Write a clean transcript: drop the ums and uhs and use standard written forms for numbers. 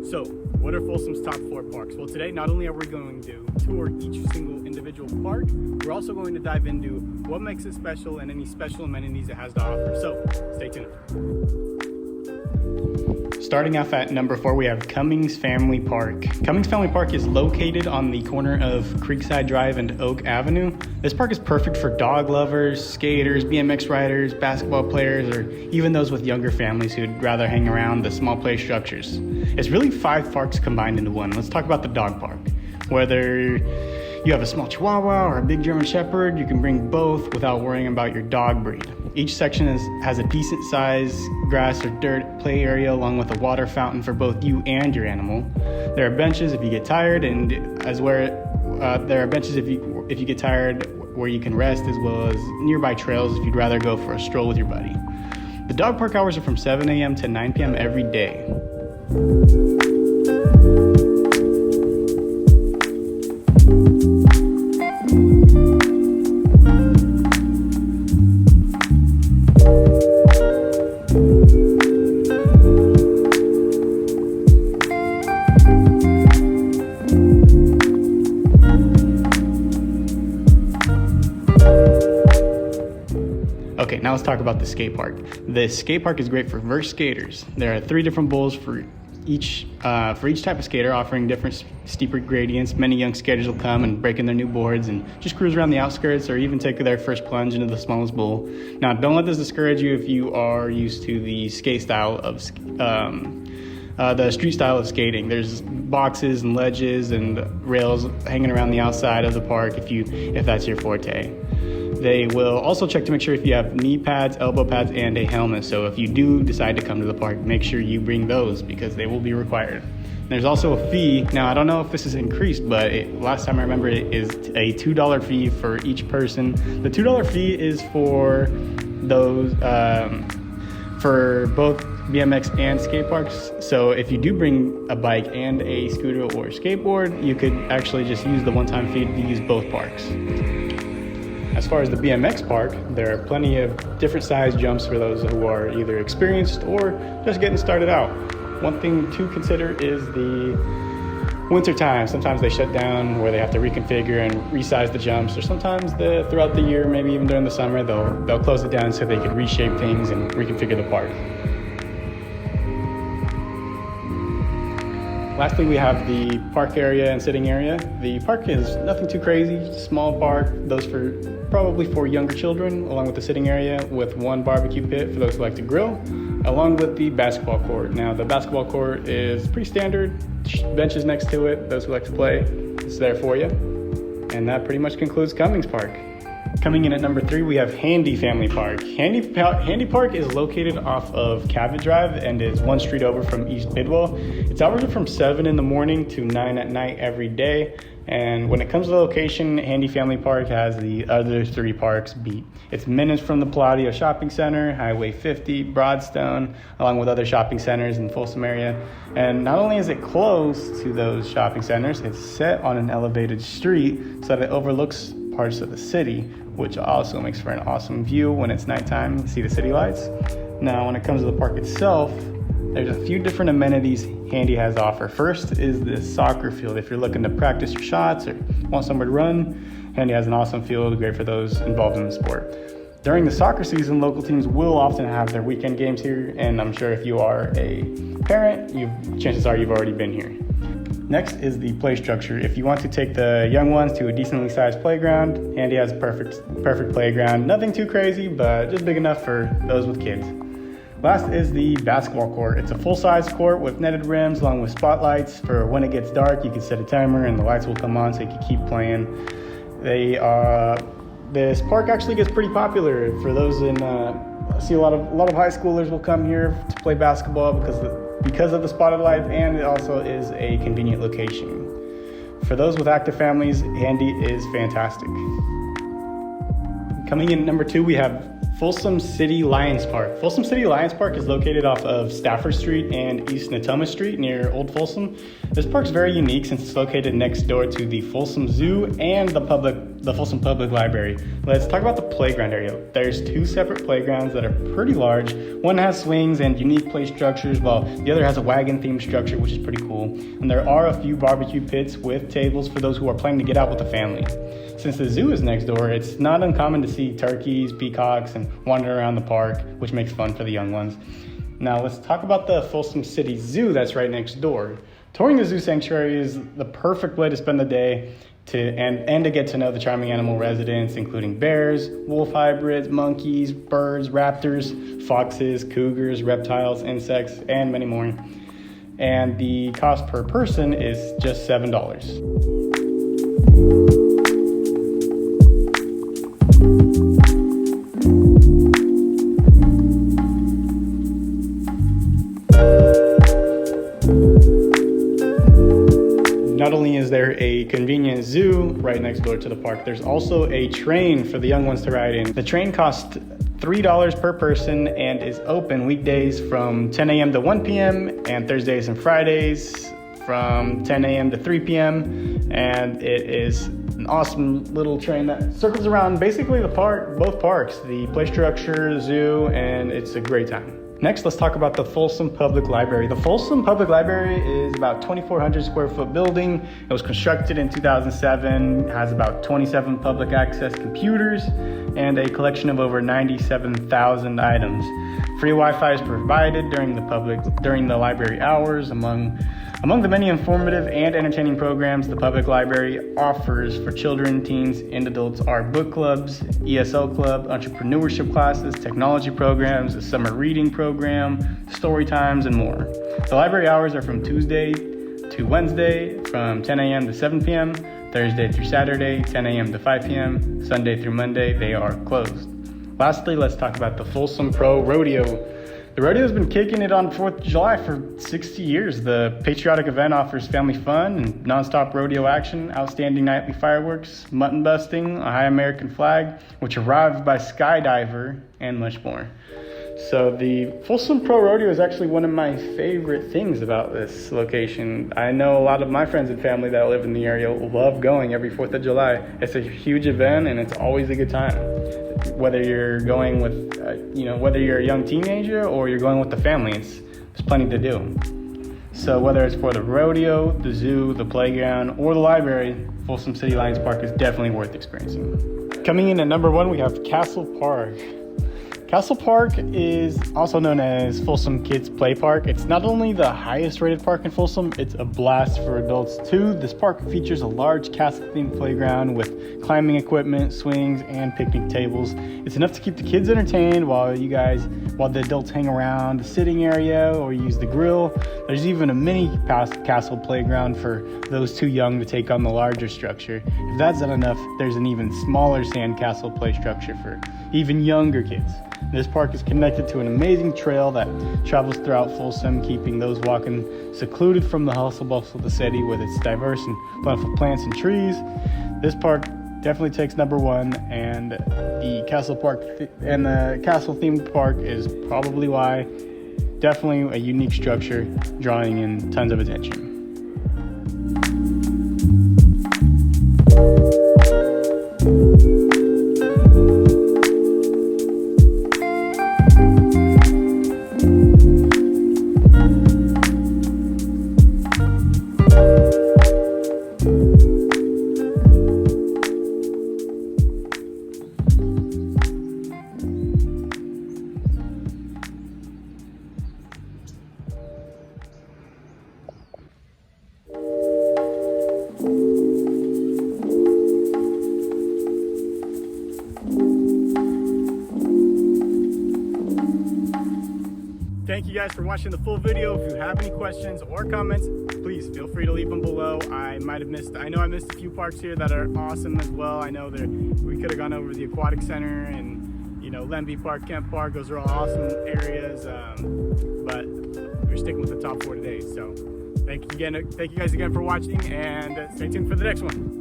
So, what are Folsom's top 4 parks? Well, today not only are we going to tour each single individual park, we're also going to dive into what makes it special and any special amenities it has to offer. So, stay tuned. Starting off at number 4, we have Cummings Family Park. Cummings Family Park is located on the corner of Creekside Drive and Oak Avenue. This park is perfect for dog lovers, skaters, BMX riders, basketball players, or even those with younger families who'd rather hang around the small play structures. It's really 5 parks combined into one. Let's talk about the dog park. Whether you have a small Chihuahua or a big German Shepherd, you can bring both without worrying about your dog breed. Each section has a decent size grass or dirt play area along with a water fountain for both you and your animal. There are benches if you get tired, and there are benches if you get tired where you can rest, as well as nearby trails if you'd rather go for a stroll with your buddy. The dog park hours are from 7 a.m. to 9 p.m. every day. Okay, now let's talk about the skate park. The skate park is great for verse skaters. There are 3 different bowls for each type of skater, offering different steeper gradients. Many young skaters will come and break in their new boards and just cruise around the outskirts, or even take their first plunge into the smallest bowl. Now, don't let this discourage you if you are used to the skate style of the street style of skating. There's boxes and ledges and rails hanging around the outside of the park if that's your forte. They will also check to make sure if you have knee pads, elbow pads, and a helmet. So if you do decide to come to the park, make sure you bring those because they will be required. There's also a fee. Now, I don't know if this is increased, but last time I remember it is a $2 fee for each person. The $2 fee is for those for both BMX and skate parks. So if you do bring a bike and a scooter or skateboard, you could actually just use the one-time fee to use both parks. As far as the BMX park, there are plenty of different size jumps for those who are either experienced or just getting started out. One thing to consider is the winter time. Sometimes they shut down where they have to reconfigure and resize the jumps, or sometimes throughout the year, maybe even during the summer, they'll close it down so they can reshape things and reconfigure the park. Lastly, we have the park area and sitting area. The park is nothing too crazy, small park, probably for younger children, along with the sitting area with 1 barbecue pit for those who like to grill, along with the basketball court. Now, the basketball court is pretty standard, benches next to it, those who like to play, it's there for you. And that pretty much concludes Cummings Park. Coming in at number 3, we have Handy Family Park. Handy Park is located off of Cabot Drive and is 1 street over from East Bidwell. Its hours are from 7 in the morning to 9 at night every day. And when it comes to the location, Handy Family Park has the other 3 parks beat. It's minutes from the Palladio Shopping Center, Highway 50, Broadstone, along with other shopping centers in the Folsom area. And not only is it close to those shopping centers, it's set on an elevated street so that it overlooks parts of the city, which also makes for an awesome view when it's nighttime to see the city lights. Now, when it comes to the park itself, there's a few different amenities Handy has to offer. First is the soccer field. If you're looking to practice your shots or want somewhere to run, Handy has an awesome field, great for those involved in the sport. During the soccer season, local teams will often have their weekend games here, and I'm sure if you are a parent, chances are you've already been here. Next is the play structure. If you want to take the young ones to a decently sized playground, Handy has a perfect playground. Nothing too crazy, but just big enough for those with kids. Last is the basketball court. It's a full-size court with netted rims along with spotlights. For when it gets dark, you can set a timer and the lights will come on so you can keep playing. This park actually gets pretty popular for those I see a lot of high schoolers will come here to play basketball because of the spotted lights, and it also is a convenient location. For those with active families, Handy is fantastic. Coming in at number 2, we have Folsom City Lions Park. Folsom City Lions Park is located off of Stafford Street and East Natoma Street near Old Folsom. This park's very unique since it's located next door to the Folsom Zoo and the public the Folsom Public Library. Let's talk about the playground area. There's 2 separate playgrounds that are pretty large. One has swings and unique play structures, while the other has a wagon-themed structure, which is pretty cool. And there are a few barbecue pits with tables for those who are planning to get out with the family. Since the zoo is next door, it's not uncommon to see turkeys, peacocks, and wander around the park, which makes fun for the young ones. Now let's talk about the Folsom City Zoo that's right next door. Touring the zoo sanctuary is the perfect way to spend the day and to get to know the charming animal residents, including bears, wolf hybrids, monkeys, birds, raptors, foxes, cougars, reptiles, insects, and many more. And the cost per person is just $7. Not only is there a convenient zoo right next door to the park, there's also a train for the young ones to ride in. The train costs $3 per person and is open weekdays from 10 a.m. to 1 p.m. and Thursdays and Fridays from 10 a.m. to 3 p.m. And it is an awesome little train that circles around basically the park, both parks, the play structure, the zoo, and it's a great time. Next, let's talk about the Folsom Public Library. The Folsom Public Library is about 2,400 square foot building. It was constructed in 2007, has about 27 public access computers, and a collection of over 97,000 items. Free Wi-Fi is provided during the library hours. Among the many informative and entertaining programs the public library offers for children, teens, and adults are book clubs, ESL club, entrepreneurship classes, technology programs, a summer reading program, story times, and more. The library hours are from Tuesday to Wednesday from 10 a.m. to 7 p.m., Thursday through Saturday, 10 a.m. to 5 p.m., Sunday through Monday, they are closed. Lastly, let's talk about the Folsom Pro Rodeo. The rodeo has been kicking it on 4th of July for 60 years. The patriotic event offers family fun and nonstop rodeo action, outstanding nightly fireworks, mutton busting, a high American flag, which arrived by skydiver, and much more. So the Folsom Pro Rodeo is actually one of my favorite things about this location. I know a lot of my friends and family that live in the area love going every 4th of July. It's a huge event and it's always a good time. Whether you're going with, whether you're a young teenager or you're going with the family, there's plenty to do. So whether it's for the rodeo, the zoo, the playground, or the library, Folsom City Lions Park is definitely worth experiencing. Coming in at number 1, we have Castle Park. Castle Park is also known as Folsom Kids Play Park. It's not only the highest rated park in Folsom, it's a blast for adults too. This park features a large castle-themed playground with climbing equipment, swings, and picnic tables. It's enough to keep the kids entertained while the adults hang around the sitting area or use the grill. There's even a mini castle playground for those too young to take on the larger structure. If that's not enough, there's an even smaller sandcastle play structure for even younger kids. This park is connected to an amazing trail that travels throughout Folsom, keeping those walking secluded from the hustle bustle of the city with its diverse and plentiful plants and trees. This park definitely takes number 1, and the Castle themed park is probably why. Definitely a unique structure, drawing in tons of attention. Thank you guys for watching the full video. If you have any questions or comments, please feel free to leave them below. I know I missed a few parks here that are awesome as well. I know we could have gone over the Aquatic Center and Lemby Park, Kemp Park. Those are all awesome areas, but we're sticking with the top 4 today. So thank you guys again for watching, and stay tuned for the next one.